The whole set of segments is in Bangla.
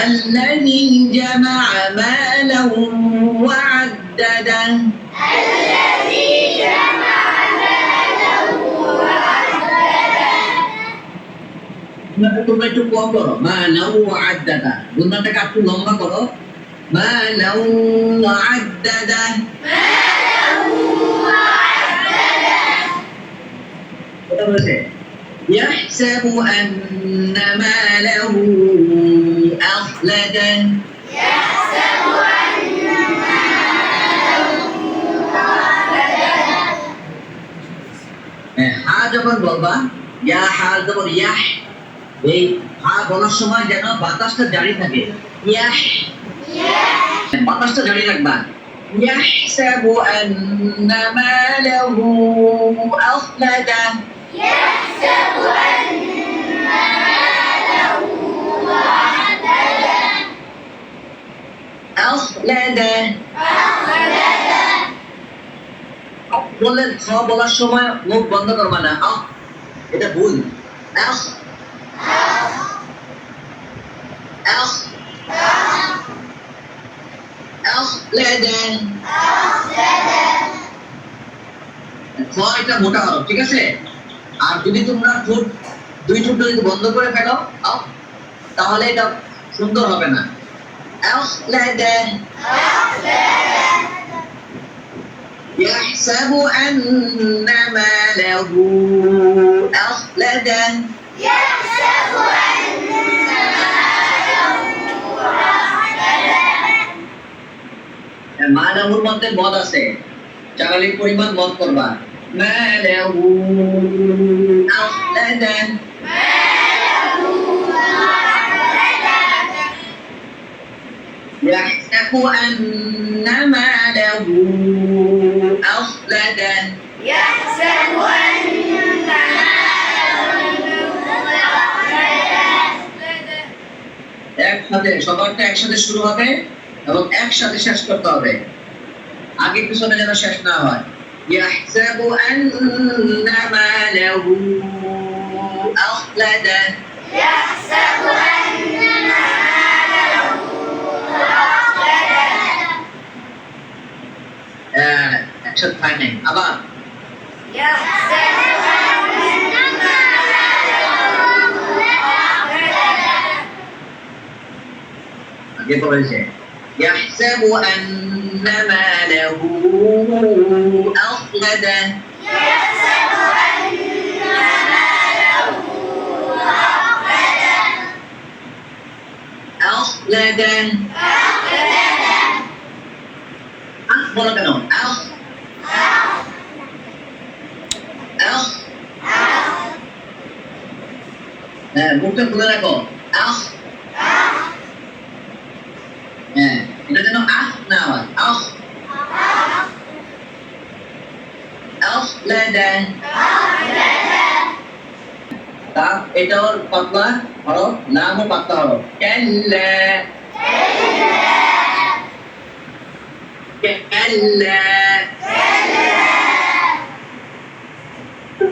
الذي جمع مالا وعدده الذي جمع ماله وعدده তোমরা একটু কম করো মালাউ ওয়া'আদ্দাদা গুণটাকে একটু লম্বা করো মালাউ ওয়া'আদ্দাদা ماله وعدده কথা বলেছে يحسب أن ماله أخلده يحسب أن ماله أخلده হা যখন বলবা ইয়া হা যখন ইয়াহ এই হা বলার সময় যেন বাতাসটা জারি থাকে ইয়াহ বাতাসটা জারি রাখবা يحسب أن ماله أخلده يحسب أن ماله وعدده أخلده أخلده বললেন খ বলার সময় মুখ বন্ধ করবা না এটা ভুল আখ আখ أخلده খ এটা মোটা হরফ ঠিক আছে আর যদি তোমরা ঠোঁট দুই ঠোঁট যদি বন্ধ করে ফেলো তাহলে এটা সুন্দর হবে না أخلده يحسب أن ماله أخلده يحسب أن ماله أخلده মালাহুর মধ্যে মদ আছে চারালির পরিমাণ মদ করবা মালাহু আখলাদা ماله أخلده يحسب أن ماله أخلده يحسب أن ماله أخلده একসাথে সবারটা একসাথে শুরু হবে এবং একসাথে শেষ করতে হবে আগে পিছনে যেন শেষ না হয় يحسب أن ماله أخلده يحسب أن ماله أخلده একসাথে হয় নাই আবার يحسب أن ماله أخلده আগে বলেছে يحسب أن ماله أخلده يحسب أن ماله أخلده أخلده বলো কেন মুখটা খুলে রাখো এটা যেন না হয় তা এটাও পাতলা হরফ নামও পাতলা হরফ কাল্লা কাল্লা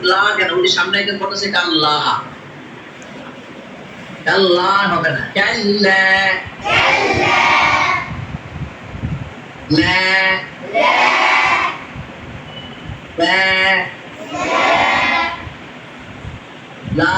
লা কেন ওই সামনে একজন বলতেছে কাল্লা কাল্লা হবে না কাল্লা লা লা লা